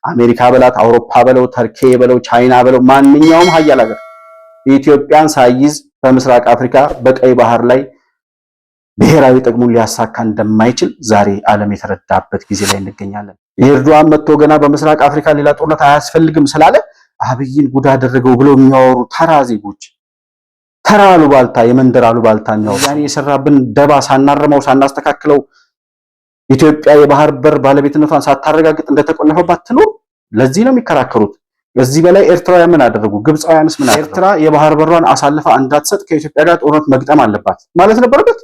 አሜሪካ በላት አውሮፓ በለው ተርኬ በለው ቻይና በለው ማንኛውም ሀያል ሀገር ኢትዮጵያን ሳይዝ በምስራቅ አፍሪካ በቀይ ባህር ላይ ብሔራዊ ጥቅሙን ሊያሳካ እንደማይችል ዛሬ ዓለም የተረዳበት ጊዜ ላይ እንገኛለን። ኤርዶዋን መጥቶ ገና በምስራቅ አፍሪካ ሌላ ጦርነት አያስፈልግም ስላለ አብይን ጉድ አደረገው ብለው የሚያወሩ ተራ ዜጎች ተራ አሉባልታ የመንደር አሉባልታ ነው። ያኔ የሰራብን ደባ ሳናርመው ሳናስተካክለው ኢትዮጵያ የባህር በር ባለቤትነቷን ሳታረጋግጥ እንደተቆለፈባት ትኖር። ለዚህ ነው የሚከራከሩት። ከዚህ በላይ ኤርትራውያን ምን አደረጉ? ግብፃውያንስ ምን አደረጉ? ኤርትራ የባህር በሯን አሳልፋ እንዳትሰጥ ከኢትዮጵያ ጋር ጦርነት መግጠም አለባት ማለት ነበረበት።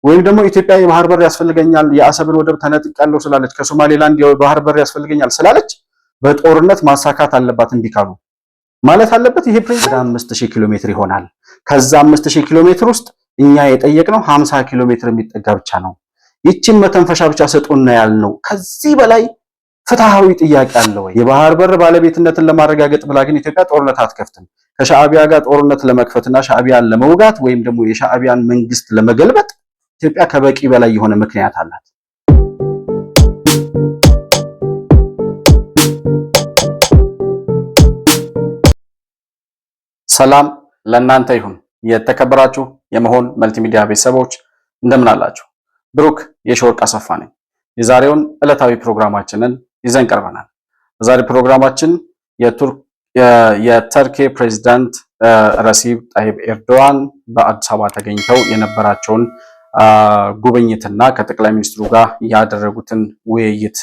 ወይም ደግሞ ኢትዮጵያ የባህር በር ያስፈልገኛል የአሰብን ወደብ ተነጥቃለሁ ስላለች ከሶማሌላንድ የባህር በር ያስፈልገኛል ስላለች በጦርነት ማሳካት አለባት እንዲካሉ ማለት አለበት። ይሄ ፕሬዝዳንት 5000 ኪሎ ሜትር ይሆናል። ከዛ 5000 ኪሎ ሜትር ውስጥ እኛ የጠየቅነው 50 ኪሎ ሜትር የሚጠጋ ብቻ ነው። ይቺን መተንፈሻ ብቻ ሰጡና ያልነው ከዚህ በላይ ፍትሃዊ ጥያቄ አለ ወይ? የባህር በር ባለቤትነትን ለማረጋገጥ ብላ ግን ኢትዮጵያ ጦርነት አትከፍትም። ከሻዕቢያ ጋር ጦርነት ለመክፈትና ሻዕቢያን ለመውጋት ወይም ደግሞ የሻዕቢያን መንግስት ለመገልበጥ ኢትዮጵያ ከበቂ በላይ የሆነ ምክንያት አላት። ሰላም ለእናንተ ይሁን። የተከበራችሁ የመሆን መልቲሚዲያ ቤተሰቦች እንደምን አላችሁ? ብሩክ የሾርቅ አሰፋ ነኝ። የዛሬውን ዕለታዊ ፕሮግራማችንን ይዘን ቀርበናል። በዛሬ ፕሮግራማችን የተርኪ ፕሬዝዳንት ረሲብ ጣይብ ኤርዶዋን በአዲስ አበባ ተገኝተው የነበራቸውን ጉብኝትና ከጠቅላይ ሚኒስትሩ ጋር ያደረጉትን ውይይት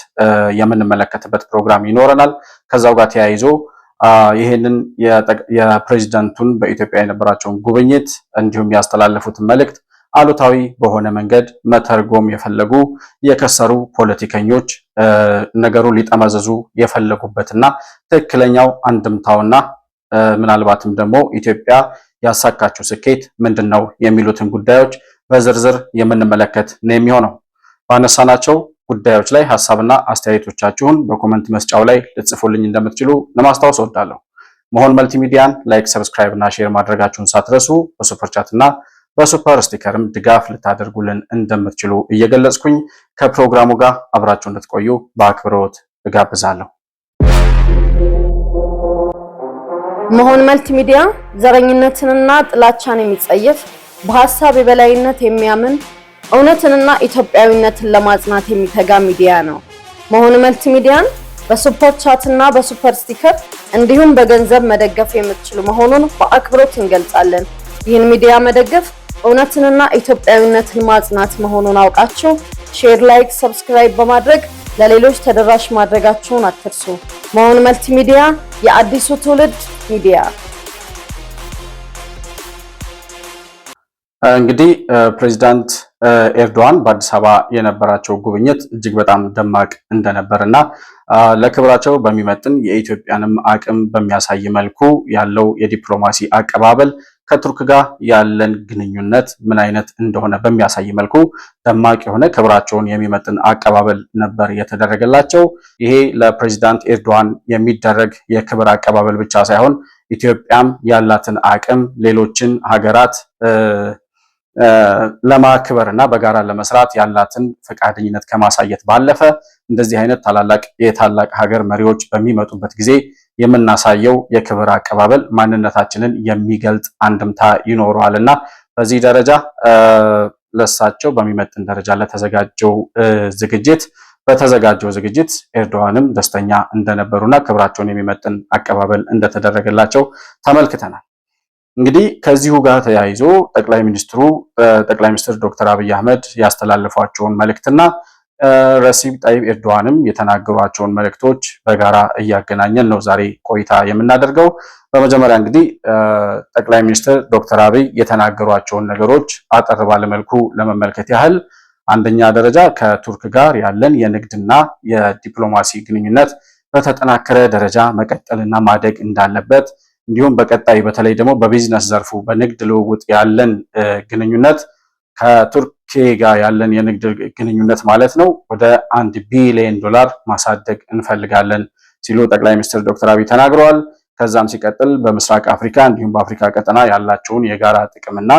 የምንመለከትበት ፕሮግራም ይኖረናል። ከዛው ጋር ተያይዞ ይሄንን የፕሬዝዳንቱን በኢትዮጵያ የነበራቸውን ጉብኝት እንዲሁም ያስተላለፉትን መልእክት አሉታዊ በሆነ መንገድ መተርጎም የፈለጉ የከሰሩ ፖለቲከኞች ነገሩን ሊጠመዘዙ የፈለጉበትና ትክክለኛው አንድምታውና ምናልባትም ደግሞ ኢትዮጵያ ያሳካችው ስኬት ምንድነው የሚሉትን ጉዳዮች በዝርዝር የምንመለከት ነው የሚሆነው። ባነሳናቸው ጉዳዮች ላይ ሐሳብና አስተያየቶቻችሁን በኮሜንት መስጫው ላይ ልትጽፉልኝ እንደምትችሉ ለማስታወስ እወዳለሁ። መሆን መልቲሚዲያን ላይክ፣ ሰብስክራይብ እና ሼር ማድረጋችሁን ሳትረሱ በሱፐር ቻት እና በሱፐር ስቲከርም ድጋፍ ልታደርጉልን እንደምትችሉ እየገለጽኩኝ ከፕሮግራሙ ጋር አብራችሁ እንድትቆዩ በአክብሮት እጋብዛለሁ። መሆን መልቲሚዲያ ዘረኝነትንና ጥላቻን የሚጸየፍ በሐሳብ የበላይነት የሚያምን እውነትንና ኢትዮጵያዊነትን ለማጽናት የሚተጋ ሚዲያ ነው። መሆን መልቲሚዲያን በሱፐር ቻት እና በሱፐር ስቲከር እንዲሁም በገንዘብ መደገፍ የምትችሉ መሆኑን በአክብሮት እንገልጻለን። ይህን ሚዲያ መደገፍ እውነትንና ኢትዮጵያዊነትን ማጽናት መሆኑን አውቃችሁ ሼር፣ ላይክ፣ ሰብስክራይብ በማድረግ ለሌሎች ተደራሽ ማድረጋችሁን አትርሱ። መሆን መልቲሚዲያ የአዲሱ ትውልድ ሚዲያ። እንግዲህ ፕሬዝዳንት ኤርዶዋን በአዲስ አበባ የነበራቸው ጉብኝት እጅግ በጣም ደማቅ እንደነበርና ለክብራቸው በሚመጥን የኢትዮጵያንም አቅም በሚያሳይ መልኩ ያለው የዲፕሎማሲ አቀባበል ከቱርክ ጋር ያለን ግንኙነት ምን አይነት እንደሆነ በሚያሳይ መልኩ ደማቅ የሆነ ክብራቸውን የሚመጥን አቀባበል ነበር የተደረገላቸው። ይሄ ለፕሬዝዳንት ኤርዶዋን የሚደረግ የክብር አቀባበል ብቻ ሳይሆን ኢትዮጵያም ያላትን አቅም ሌሎችን ሀገራት ለማክበርና በጋራ ለመስራት ያላትን ፈቃደኝነት ከማሳየት ባለፈ እንደዚህ አይነት የታላቅ ሀገር መሪዎች በሚመጡበት ጊዜ የምናሳየው የክብር አቀባበል ማንነታችንን የሚገልጽ አንድምታ ይኖረዋልና በዚህ ደረጃ ለሳቸው በሚመጥን ደረጃ በተዘጋጀው ዝግጅት ኤርዶዋንም ደስተኛ እንደነበሩና ክብራቸውን የሚመጥን አቀባበል እንደተደረገላቸው ተመልክተናል። እንግዲህ ከዚሁ ጋር ተያይዞ ጠቅላይ ሚኒስትር ዶክተር አብይ አህመድ ያስተላለፏቸውን መልእክትና ረሲብ ጣይብ ኤርዶዋንም የተናገሯቸውን መልእክቶች በጋራ እያገናኘን ነው ዛሬ ቆይታ የምናደርገው። በመጀመሪያ እንግዲህ ጠቅላይ ሚኒስትር ዶክተር አብይ የተናገሯቸውን ነገሮች አጠር ባለ መልኩ ለመመልከት ያህል፣ አንደኛ ደረጃ ከቱርክ ጋር ያለን የንግድና የዲፕሎማሲ ግንኙነት በተጠናከረ ደረጃ መቀጠልና ማደግ እንዳለበት፣ እንዲሁም በቀጣይ በተለይ ደግሞ በቢዝነስ ዘርፉ በንግድ ልውውጥ ያለን ግንኙነት ከቱርክ ጋር ያለን የንግድ ግንኙነት ማለት ነው ወደ $1 ቢሊዮን ማሳደግ እንፈልጋለን ሲሉ ጠቅላይ ሚኒስትር ዶክተር አብይ ተናግረዋል። ከዛም ሲቀጥል በምስራቅ አፍሪካ እንዲሁም በአፍሪካ ቀጠና ያላቸውን የጋራ ጥቅምና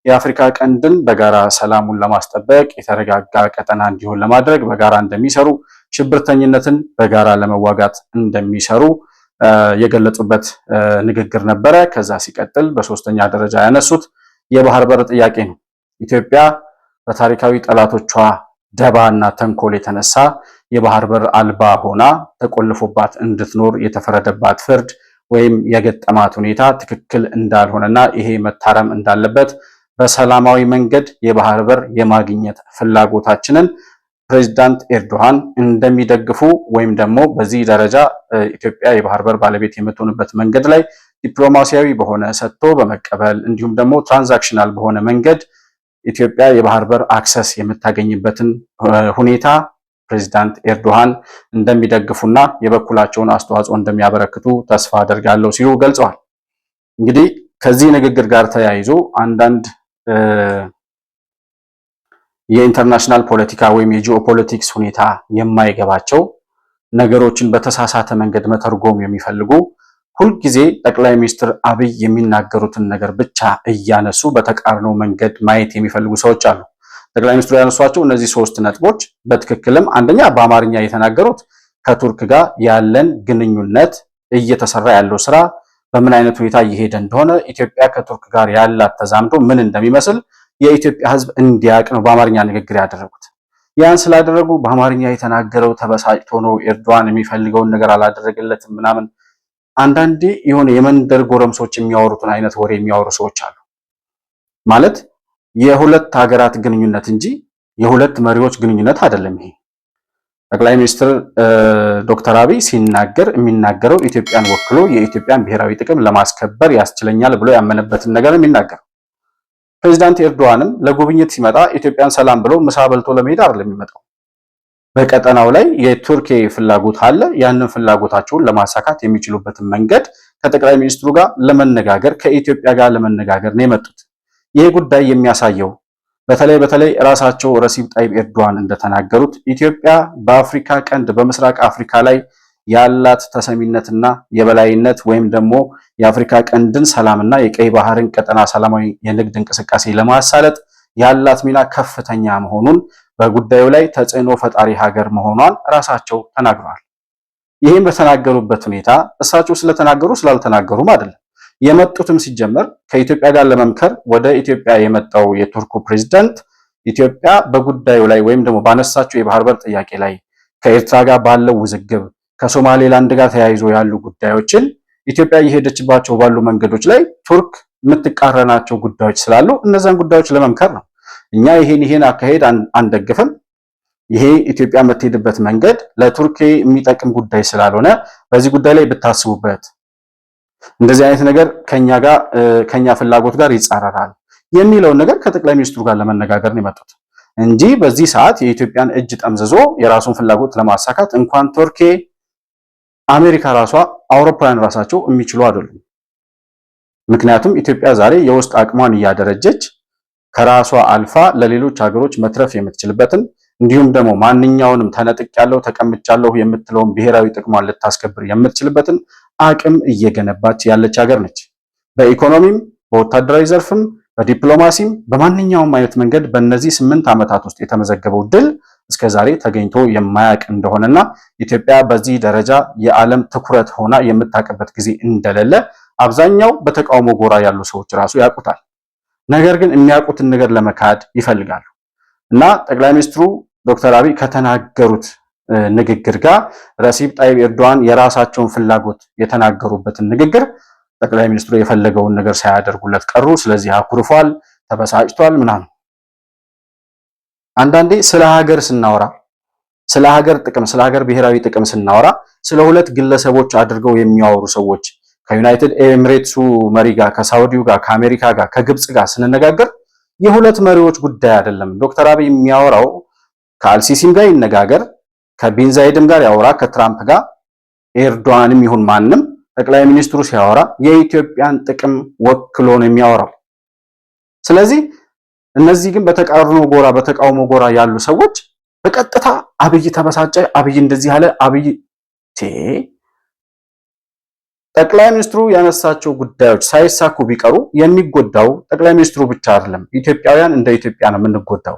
የአፍሪካ ቀንድን በጋራ ሰላሙን ለማስጠበቅ የተረጋጋ ቀጠና እንዲሆን ለማድረግ በጋራ እንደሚሰሩ ሽብርተኝነትን በጋራ ለመዋጋት እንደሚሰሩ የገለጹበት ንግግር ነበረ። ከዛ ሲቀጥል በሶስተኛ ደረጃ ያነሱት የባህር በር ጥያቄ ነው። ኢትዮጵያ በታሪካዊ ጠላቶቿ ደባና ተንኮል የተነሳ የባህር በር አልባ ሆና ተቆልፎባት እንድትኖር የተፈረደባት ፍርድ ወይም የገጠማት ሁኔታ ትክክል እንዳልሆነና ይሄ መታረም እንዳለበት በሰላማዊ መንገድ የባህር በር የማግኘት ፍላጎታችንን ፕሬዝዳንት ኤርዶሃን እንደሚደግፉ ወይም ደግሞ በዚህ ደረጃ ኢትዮጵያ የባህር በር ባለቤት የምትሆንበት መንገድ ላይ ዲፕሎማሲያዊ በሆነ ሰጥቶ በመቀበል እንዲሁም ደግሞ ትራንዛክሽናል በሆነ መንገድ ኢትዮጵያ የባህር በር አክሰስ የምታገኝበትን ሁኔታ ፕሬዝዳንት ኤርዶሃን እንደሚደግፉና የበኩላቸውን አስተዋጽኦ እንደሚያበረክቱ ተስፋ አደርጋለሁ ሲሉ ገልጸዋል። እንግዲህ ከዚህ ንግግር ጋር ተያይዞ አንዳንድ የኢንተርናሽናል ፖለቲካ ወይም የጂኦፖለቲክስ ሁኔታ የማይገባቸው ነገሮችን በተሳሳተ መንገድ መተርጎም የሚፈልጉ ሁልጊዜ ጠቅላይ ሚኒስትር አብይ የሚናገሩትን ነገር ብቻ እያነሱ በተቃርኖ መንገድ ማየት የሚፈልጉ ሰዎች አሉ። ጠቅላይ ሚኒስትሩ ያነሷቸው እነዚህ ሶስት ነጥቦች በትክክልም አንደኛ በአማርኛ የተናገሩት ከቱርክ ጋር ያለን ግንኙነት እየተሰራ ያለው ስራ በምን አይነት ሁኔታ እየሄደ እንደሆነ ኢትዮጵያ ከቱርክ ጋር ያላት ተዛምዶ ምን እንደሚመስል የኢትዮጵያ ሕዝብ እንዲያውቅ ነው በአማርኛ ንግግር ያደረጉት። ያን ስላደረጉ በአማርኛ የተናገረው ተበሳጭቶ ነው ኤርዶዋን የሚፈልገውን ነገር አላደረገለትም ምናምን። አንዳንዴ የሆነ የመንደር ጎረምሶች የሚያወሩትን አይነት ወሬ የሚያወሩ ሰዎች አሉ። ማለት የሁለት ሀገራት ግንኙነት እንጂ የሁለት መሪዎች ግንኙነት አይደለም። ይሄ ጠቅላይ ሚኒስትር ዶክተር አብይ ሲናገር የሚናገረው ኢትዮጵያን ወክሎ የኢትዮጵያን ብሔራዊ ጥቅም ለማስከበር ያስችለኛል ብሎ ያመነበትን ነገር የሚናገረው። ፕሬዝዳንት ኤርዶዋንም ለጉብኝት ሲመጣ ኢትዮጵያን ሰላም ብሎ ምሳ በልቶ ለመሄድ አይደለም የሚመጣው። በቀጠናው ላይ የቱርክ ፍላጎት አለ። ያንን ፍላጎታቸውን ለማሳካት የሚችሉበትን መንገድ ከጠቅላይ ሚኒስትሩ ጋር ለመነጋገር ከኢትዮጵያ ጋር ለመነጋገር ነው የመጡት። ይሄ ጉዳይ የሚያሳየው በተለይ ራሳቸው ረሲብ ጣይብ ኤርዶዋን እንደተናገሩት ኢትዮጵያ በአፍሪካ ቀንድ በምስራቅ አፍሪካ ላይ ያላት ተሰሚነትና የበላይነት ወይም ደግሞ የአፍሪካ ቀንድን ሰላምና የቀይ ባህርን ቀጠና ሰላማዊ የንግድ እንቅስቃሴ ለማሳለጥ ያላት ሚና ከፍተኛ መሆኑን በጉዳዩ ላይ ተጽዕኖ ፈጣሪ ሀገር መሆኗን ራሳቸው ተናግረዋል። ይህም በተናገሩበት ሁኔታ እሳቸው ስለተናገሩ ስላልተናገሩም አይደለም። የመጡትም ሲጀመር ከኢትዮጵያ ጋር ለመምከር ወደ ኢትዮጵያ የመጣው የቱርኩ ፕሬዝዳንት ኢትዮጵያ በጉዳዩ ላይ ወይም ደግሞ ባነሳቸው የባህር በር ጥያቄ ላይ ከኤርትራ ጋር ባለው ውዝግብ ከሶማሌላንድ ጋር ተያይዞ ያሉ ጉዳዮችን ኢትዮጵያ እየሄደችባቸው ባሉ መንገዶች ላይ ቱርክ የምትቃረናቸው ጉዳዮች ስላሉ እነዛን ጉዳዮች ለመምከር ነው። እኛ ይሄን አካሄድ አንደግፍም፣ ይሄ ኢትዮጵያ የምትሄድበት መንገድ ለቱርክ የሚጠቅም ጉዳይ ስላልሆነ በዚህ ጉዳይ ላይ ብታስቡበት፣ እንደዚህ አይነት ነገር ከኛ ፍላጎት ጋር ይጻረራል የሚለውን ነገር ከጠቅላይ ሚኒስትሩ ጋር ለመነጋገር ነው የመጡት እንጂ በዚህ ሰዓት የኢትዮጵያን እጅ ጠምዝዞ የራሱን ፍላጎት ለማሳካት እንኳን ቱርክ አሜሪካ ራሷ አውሮፓውያን ራሳቸው የሚችሉ አይደሉም። ምክንያቱም ኢትዮጵያ ዛሬ የውስጥ አቅሟን እያደረጀች ከራሷ አልፋ ለሌሎች ሀገሮች መትረፍ የምትችልበትን እንዲሁም ደግሞ ማንኛውንም ተነጥቄያለሁ ተቀምጫለሁ የምትለውን ብሔራዊ ጥቅሟን ልታስከብር የምትችልበትን አቅም እየገነባች ያለች ሀገር ነች። በኢኮኖሚም በወታደራዊ ዘርፍም በዲፕሎማሲም በማንኛውም አይነት መንገድ በእነዚህ 8 ዓመታት ውስጥ የተመዘገበው ድል እስከዛሬ ተገኝቶ የማያውቅ እንደሆነና ኢትዮጵያ በዚህ ደረጃ የዓለም ትኩረት ሆና የምታውቅበት ጊዜ እንደሌለ አብዛኛው በተቃውሞ ጎራ ያሉ ሰዎች ራሱ ያውቁታል። ነገር ግን የሚያውቁትን ነገር ለመካድ ይፈልጋሉ እና ጠቅላይ ሚኒስትሩ ዶክተር አብይ ከተናገሩት ንግግር ጋር ረሲብ ጣይብ ኤርዶዋን የራሳቸውን ፍላጎት የተናገሩበትን ንግግር ጠቅላይ ሚኒስትሩ የፈለገውን ነገር ሳያደርጉለት ቀሩ። ስለዚህ አኩርፏል፣ ተበሳጭቷል ምናምን። አንዳንዴ ስለ ሀገር ስናወራ፣ ስለ ሀገር ጥቅም፣ ስለ ሀገር ብሔራዊ ጥቅም ስናወራ ስለ ሁለት ግለሰቦች አድርገው የሚያወሩ ሰዎች ከዩናይትድ ኤሚሬትሱ መሪ ጋር፣ ከሳውዲው ጋር፣ ከአሜሪካ ጋር፣ ከግብጽ ጋር ስንነጋገር የሁለት መሪዎች ጉዳይ አይደለም። ዶክተር አብይ የሚያወራው ከአልሲሲም ጋር ይነጋገር፣ ከቢን ዛይድም ጋር ያወራ፣ ከትራምፕ ጋር ኤርዶዋንም ይሁን ማንም ጠቅላይ ሚኒስትሩ ሲያወራ የኢትዮጵያን ጥቅም ወክሎ ነው የሚያወራው። ስለዚህ እነዚህ ግን በተቃውሞ ጎራ ያሉ ሰዎች በቀጥታ አብይ ተበሳጨ፣ አብይ እንደዚህ ያለ፣ አብይ ጠቅላይ ሚኒስትሩ ያነሳቸው ጉዳዮች ሳይሳኩ ቢቀሩ የሚጎዳው ጠቅላይ ሚኒስትሩ ብቻ አይደለም። ኢትዮጵያውያን እንደ ኢትዮጵያ ነው የምንጎዳው።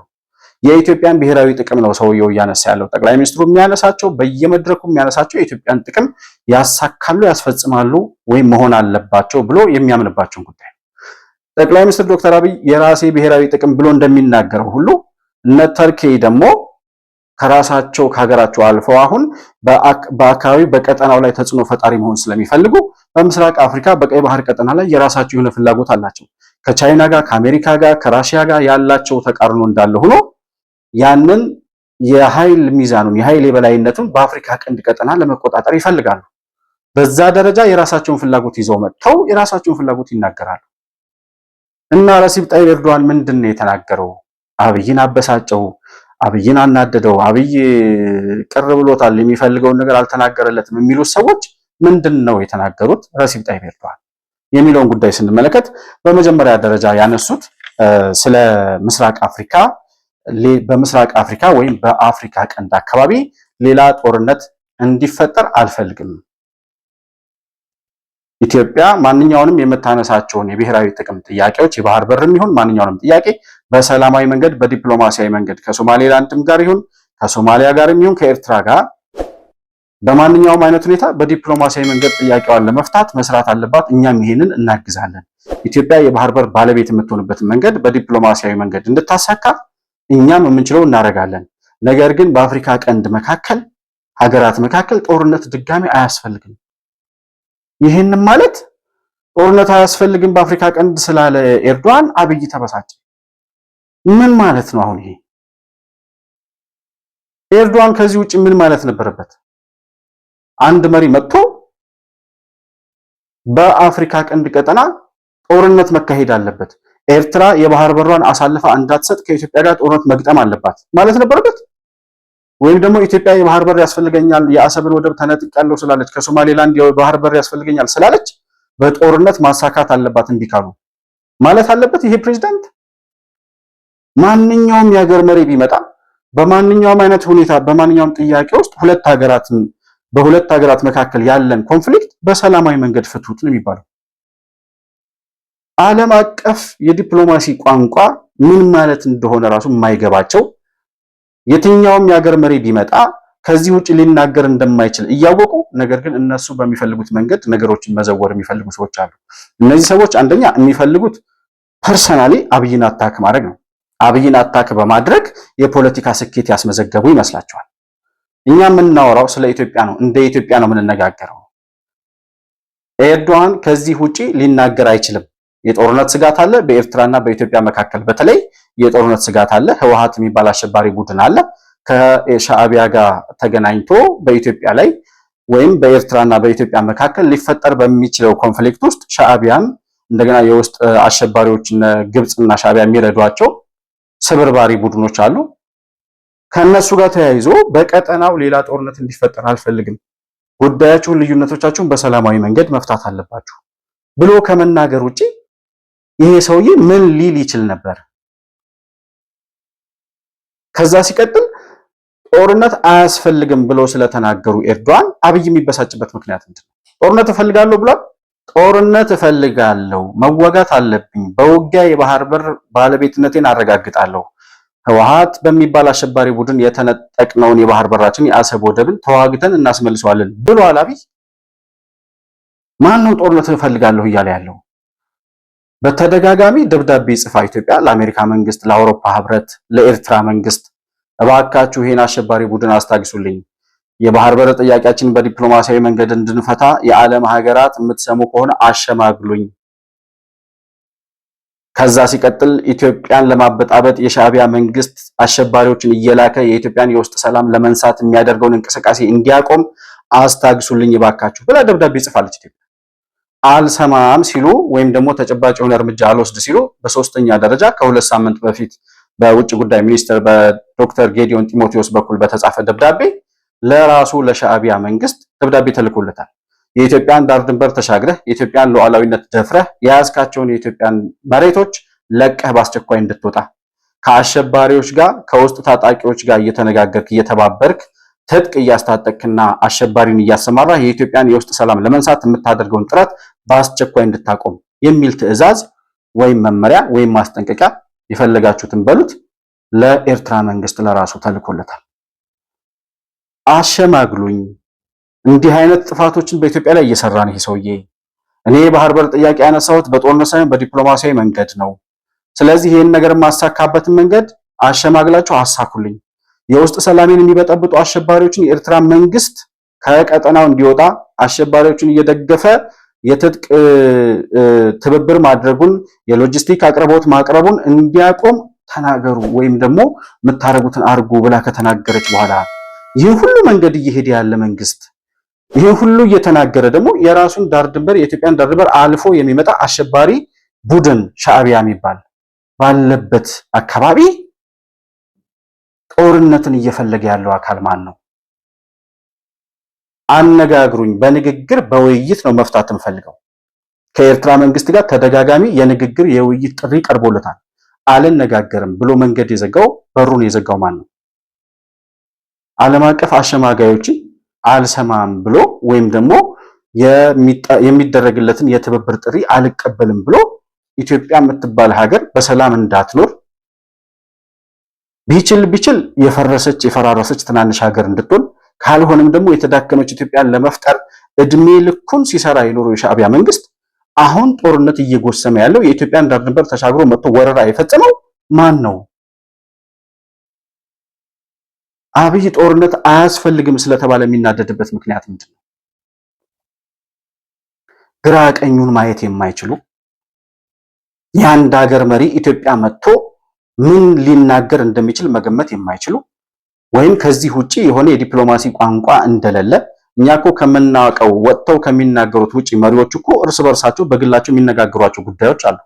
የኢትዮጵያን ብሔራዊ ጥቅም ነው ሰውየው እያነሳ ያለው። ጠቅላይ ሚኒስትሩ የሚያነሳቸው በየመድረኩ የሚያነሳቸው የኢትዮጵያን ጥቅም ያሳካሉ፣ ያስፈጽማሉ ወይም መሆን አለባቸው ብሎ የሚያምንባቸውን ጉዳይ ነው። ጠቅላይ ሚኒስትር ዶክተር አብይ የራሴ ብሔራዊ ጥቅም ብሎ እንደሚናገረው ሁሉ እነ ተርኬ ደግሞ ከራሳቸው ከሀገራቸው አልፈው አሁን በአካባቢ በቀጠናው ላይ ተጽዕኖ ፈጣሪ መሆን ስለሚፈልጉ በምስራቅ አፍሪካ በቀይ ባህር ቀጠና ላይ የራሳቸው የሆነ ፍላጎት አላቸው። ከቻይና ጋር፣ ከአሜሪካ ጋር፣ ከራሽያ ጋር ያላቸው ተቃርኖ እንዳለ ሆኖ ያንን የኃይል ሚዛኑን የኃይል የበላይነቱን በአፍሪካ ቀንድ ቀጠና ለመቆጣጠር ይፈልጋሉ። በዛ ደረጃ የራሳቸውን ፍላጎት ይዘው መጥተው የራሳቸውን ፍላጎት ይናገራሉ። እና ረሲብ ጣይብ ኤርዶዋን ምንድን ነው የተናገረው? አብይን አበሳጨው፣ አብይን አናደደው፣ አብይ ቅር ብሎታል፣ የሚፈልገውን ነገር አልተናገረለትም የሚሉት ሰዎች ምንድን ነው የተናገሩት? ረሲብ ጣይብ ኤርዶዋን የሚለውን ጉዳይ ስንመለከት በመጀመሪያ ደረጃ ያነሱት ስለ ምስራቅ አፍሪካ በምስራቅ አፍሪካ ወይም በአፍሪካ ቀንድ አካባቢ ሌላ ጦርነት እንዲፈጠር አልፈልግም። ኢትዮጵያ ማንኛውንም የምታነሳቸውን የብሔራዊ ጥቅም ጥያቄዎች የባህር በርም ይሁን ማንኛውንም ጥያቄ በሰላማዊ መንገድ በዲፕሎማሲያዊ መንገድ ከሶማሌላንድም ጋር ይሁን ከሶማሊያ ጋርም ይሁን ከኤርትራ ጋር በማንኛውም አይነት ሁኔታ በዲፕሎማሲያዊ መንገድ ጥያቄዋን ለመፍታት መስራት አለባት። እኛም ይሄንን እናግዛለን። ኢትዮጵያ የባህር በር ባለቤት የምትሆንበትን መንገድ በዲፕሎማሲያዊ መንገድ እንድታሳካ እኛም የምንችለው እናደርጋለን። ነገር ግን በአፍሪካ ቀንድ መካከል ሀገራት መካከል ጦርነት ድጋሚ አያስፈልግም። ይህንን ማለት ጦርነት አያስፈልግም በአፍሪካ ቀንድ ስላለ ኤርዶዋን አብይ ተበሳጨ። ምን ማለት ነው? አሁን ይሄ ኤርዶዋን ከዚህ ውጪ ምን ማለት ነበረበት? አንድ መሪ መጥቶ በአፍሪካ ቀንድ ቀጠና ጦርነት መካሄድ አለበት፣ ኤርትራ የባህር በሯን አሳልፋ እንዳትሰጥ ከኢትዮጵያ ጋር ጦርነት መግጠም አለባት ማለት ነበረበት? ወይም ደግሞ ኢትዮጵያ የባህር በር ያስፈልገኛል የአሰብን ወደብ ተነጥቃለሁ ስላለች ከሶማሌላንድ የባህር በር ያስፈልገኛል ስላለች በጦርነት ማሳካት አለባት እንዲህ ካሉ ማለት አለበት? ይሄ ፕሬዝዳንት ማንኛውም የሀገር መሪ ቢመጣ በማንኛውም አይነት ሁኔታ በማንኛውም ጥያቄ ውስጥ በሁለት ሀገራት መካከል ያለን ኮንፍሊክት በሰላማዊ መንገድ ፍቱት ነው የሚባለው። ዓለም አቀፍ የዲፕሎማሲ ቋንቋ ምን ማለት እንደሆነ ራሱ የማይገባቸው የትኛውም የሀገር መሪ ቢመጣ ከዚህ ውጪ ሊናገር እንደማይችል እያወቁ ነገር ግን እነሱ በሚፈልጉት መንገድ ነገሮችን መዘወር የሚፈልጉ ሰዎች አሉ። እነዚህ ሰዎች አንደኛ የሚፈልጉት ፐርሰናሊ አብይን አታክ ማድረግ ነው። አብይን አታክ በማድረግ የፖለቲካ ስኬት ያስመዘገቡ ይመስላቸዋል። እኛ የምናወራው ስለ ኢትዮጵያ ነው። እንደ ኢትዮጵያ ነው የምንነጋገረው። ኤርዶዋን ከዚህ ውጪ ሊናገር አይችልም። የጦርነት ስጋት አለ በኤርትራና በኢትዮጵያ መካከል። በተለይ የጦርነት ስጋት አለ። ህወሓት የሚባል አሸባሪ ቡድን አለ። ከሻዕቢያ ጋር ተገናኝቶ በኢትዮጵያ ላይ ወይም በኤርትራና በኢትዮጵያ መካከል ሊፈጠር በሚችለው ኮንፍሊክት ውስጥ ሻዕቢያን እንደገና የውስጥ አሸባሪዎች ግብጽና ሻዕቢያ የሚረዷቸው ስብርባሪ ቡድኖች አሉ። ከነሱ ጋር ተያይዞ በቀጠናው ሌላ ጦርነት እንዲፈጠር አልፈልግም፣ ጉዳያችሁን፣ ልዩነቶቻችሁን በሰላማዊ መንገድ መፍታት አለባችሁ ብሎ ከመናገር ውጪ ይሄ ሰውዬ ምን ሊል ይችል ነበር? ከዛ ሲቀጥል ጦርነት አያስፈልግም ብሎ ስለተናገሩ ኤርዶዋን አብይ የሚበሳጭበት ምክንያት ምንድነው? ጦርነት እፈልጋለሁ ብሏል። ጦርነት እፈልጋለሁ፣ መወጋት አለብኝ፣ በውጊያ የባህር በር ባለቤትነቴን አረጋግጣለሁ፣ ህወሓት በሚባል አሸባሪ ቡድን የተነጠቅነውን የባህር በራችን የአሰብ ወደብን ተዋግተን እናስመልሰዋለን ብሏል አብይ። ማን ነው ጦርነት እፈልጋለሁ እያለ ያለው? በተደጋጋሚ ደብዳቤ ጽፋ ኢትዮጵያ ለአሜሪካ መንግስት፣ ለአውሮፓ ህብረት፣ ለኤርትራ መንግስት እባካችሁ ይሄን አሸባሪ ቡድን አስታግሱልኝ፣ የባህር በር ጥያቄያችንን በዲፕሎማሲያዊ መንገድ እንድንፈታ የዓለም ሀገራት የምትሰሙ ከሆነ አሸማግሉኝ። ከዛ ሲቀጥል ኢትዮጵያን ለማበጣበጥ የሻዕቢያ መንግስት አሸባሪዎችን እየላከ የኢትዮጵያን የውስጥ ሰላም ለመንሳት የሚያደርገውን እንቅስቃሴ እንዲያቆም አስታግሱልኝ እባካችሁ ብላ ደብዳቤ ጽፋለች ኢትዮጵያ። አልሰማም ሲሉ ወይም ደግሞ ተጨባጭ የሆነ እርምጃ አልወስድ ሲሉ በሶስተኛ ደረጃ ከሁለት ሳምንት በፊት በውጭ ጉዳይ ሚኒስትር በዶክተር ጌዲዮን ጢሞቴዎስ በኩል በተጻፈ ደብዳቤ ለራሱ ለሻዕቢያ መንግስት ደብዳቤ ተልኮለታል። የኢትዮጵያን ዳር ድንበር ተሻግረህ የኢትዮጵያን ሉዓላዊነት ደፍረህ የያዝካቸውን የኢትዮጵያን መሬቶች ለቀህ በአስቸኳይ እንድትወጣ ከአሸባሪዎች ጋር ከውስጥ ታጣቂዎች ጋር እየተነጋገርክ እየተባበርክ ትጥቅ እያስታጠቅና አሸባሪን እያሰማራ የኢትዮጵያን የውስጥ ሰላም ለመንሳት የምታደርገውን ጥረት በአስቸኳይ እንድታቆም የሚል ትዕዛዝ ወይም መመሪያ ወይም ማስጠንቀቂያ የፈለጋችሁትን በሉት ለኤርትራ መንግስት ለራሱ ተልኮለታል። አሸማግሉኝ፣ እንዲህ አይነት ጥፋቶችን በኢትዮጵያ ላይ እየሰራ ነው ይሄ ሰውዬ። እኔ የባህር በር ጥያቄ ያነሳሁት በጦርነት ሳይሆን በዲፕሎማሲያዊ መንገድ ነው። ስለዚህ ይሄን ነገር ማሳካበትን መንገድ አሸማግላችሁ አሳኩልኝ። የውስጥ ሰላሜን የሚበጠብጡ አሸባሪዎችን የኤርትራ መንግስት ከቀጠናው እንዲወጣ አሸባሪዎችን እየደገፈ የትጥቅ ትብብር ማድረጉን የሎጂስቲክ አቅርቦት ማቅረቡን እንዲያቆም ተናገሩ ወይም ደግሞ የምታረጉትን አርጉ ብላ ከተናገረች በኋላ ይህ ሁሉ መንገድ እየሄደ ያለ መንግስት ይህ ሁሉ እየተናገረ ደግሞ የራሱን ዳር ድንበር የኢትዮጵያን ዳር ድንበር አልፎ የሚመጣ አሸባሪ ቡድን ሻዕቢያ የሚባል ባለበት አካባቢ ጦርነትን እየፈለገ ያለው አካል ማን ነው? አነጋግሩኝ፣ በንግግር በውይይት ነው መፍታት እንፈልገው። ከኤርትራ መንግስት ጋር ተደጋጋሚ የንግግር የውይይት ጥሪ ቀርቦለታል። አልነጋገርም ብሎ መንገድ የዘጋው በሩን የዘጋው ማን ነው? ዓለም አቀፍ አሸማጋዮችን አልሰማም ብሎ ወይም ደግሞ የሚደረግለትን የትብብር ጥሪ አልቀበልም ብሎ ኢትዮጵያ የምትባል ሀገር በሰላም እንዳትኖር ቢችል የፈራረሰች ትናንሽ ሀገር እንድትሆን ካልሆነም ደግሞ የተዳከመች ኢትዮጵያን ለመፍጠር እድሜ ልኩን ሲሰራ የኖረው የሻዕቢያ መንግስት አሁን ጦርነት እየጎሰመ ያለው የኢትዮጵያን ዳር ድንበር ተሻግሮ መጥቶ ወረራ የፈጸመው ማን ነው? አብይ ጦርነት አያስፈልግም ስለተባለ የሚናደድበት ምክንያት ምንድን ነው? ግራ ቀኙን ማየት የማይችሉ የአንድ ሀገር መሪ ኢትዮጵያ መጥቶ ምን ሊናገር እንደሚችል መገመት የማይችሉ ወይም ከዚህ ውጪ የሆነ የዲፕሎማሲ ቋንቋ እንደሌለ እኛ እኮ ከምናውቀው ወጥተው ከሚናገሩት ውጪ መሪዎች እኮ እርስ በርሳቸው በግላቸው የሚነጋገሯቸው ጉዳዮች አሉ።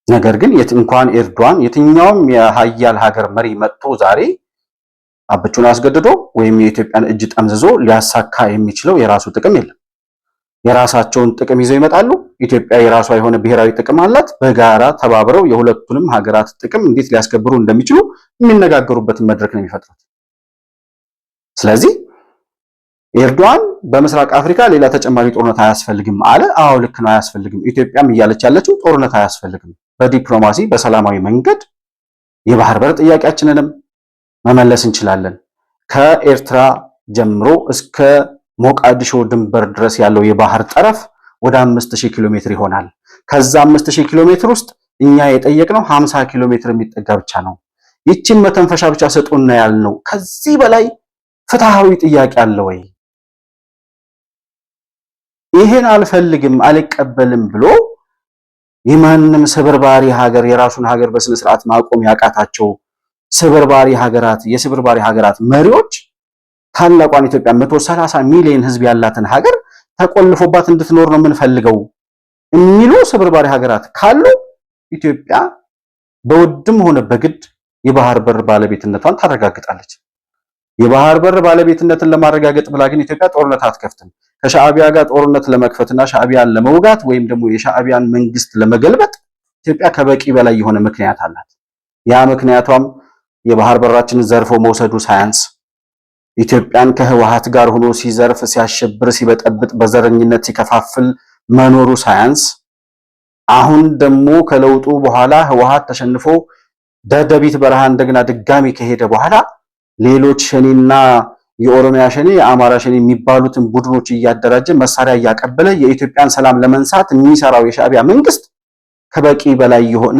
ነገር ግን እንኳን ኤርዶዋን የትኛውም የሀያል ሀገር መሪ መጥቶ ዛሬ አብቹን አስገድዶ ወይም የኢትዮጵያን እጅ ጠምዝዞ ሊያሳካ የሚችለው የራሱ ጥቅም የለም። የራሳቸውን ጥቅም ይዘው ይመጣሉ። ኢትዮጵያ የራሷ የሆነ ብሔራዊ ጥቅም አላት። በጋራ ተባብረው የሁለቱንም ሀገራት ጥቅም እንዴት ሊያስከብሩ እንደሚችሉ የሚነጋገሩበትን መድረክ ነው የሚፈጥሩት። ስለዚህ ኤርዶዋን በምስራቅ አፍሪካ ሌላ ተጨማሪ ጦርነት አያስፈልግም አለ። አዎ ልክ ነው፣ አያስፈልግም። ኢትዮጵያም እያለች ያለችው ጦርነት አያስፈልግም፣ በዲፕሎማሲ በሰላማዊ መንገድ የባህር በር ጥያቄያችንንም መመለስ እንችላለን። ከኤርትራ ጀምሮ እስከ ሞቃዲሾ ድንበር ድረስ ያለው የባህር ጠረፍ ወደ 5000 ኪሎ ሜትር ይሆናል። ከዛ 5000 ኪሎ ሜትር ውስጥ እኛ የጠየቅነው 50 ኪሎ ሜትር የሚጠጋ ብቻ ነው። ይቺን መተንፈሻ ብቻ ሰጡና ያልነው ከዚህ በላይ ፍትሃዊ ጥያቄ አለ ወይ? ይሄን አልፈልግም አልቀበልም ብሎ የማንም ስብርባሪ ሀገር የራሱን ሀገር በስነ ስርዓት ማቆም ያቃታቸው ስብርባሪ ሀገራት መሪዎች ታላቋን ኢትዮጵያ 130 ሚሊዮን ህዝብ ያላትን ሀገር ተቆልፎባት እንድትኖር ነው የምንፈልገው የሚሉ ስብርባሪ ሀገራት ካሉ ኢትዮጵያ በውድም ሆነ በግድ የባህር በር ባለቤትነቷን ታረጋግጣለች። የባህር በር ባለቤትነትን ለማረጋገጥ ብላ ግን ኢትዮጵያ ጦርነት አትከፍትም። ከሻዕቢያ ጋር ጦርነት ለመክፈትና ሻዕቢያን ለመውጋት ወይም ደግሞ የሻዕቢያን መንግስት ለመገልበጥ ኢትዮጵያ ከበቂ በላይ የሆነ ምክንያት አላት። ያ ምክንያቷም የባህር በራችንን ዘርፎ መውሰዱ ሳያንስ ኢትዮጵያን ከህወሓት ጋር ሆኖ ሲዘርፍ፣ ሲያሸብር፣ ሲበጠብጥ፣ በዘረኝነት ሲከፋፍል መኖሩ ሳያንስ አሁን ደግሞ ከለውጡ በኋላ ህወሓት ተሸንፎ ደደቢት በረሃ እንደገና ድጋሚ ከሄደ በኋላ ሌሎች ሸኔና የኦሮሚያ ሸኔ የአማራ ሸኔ የሚባሉትን ቡድኖች እያደራጀ መሳሪያ እያቀበለ የኢትዮጵያን ሰላም ለመንሳት የሚሰራው የሻዕቢያ መንግስት ከበቂ በላይ የሆነ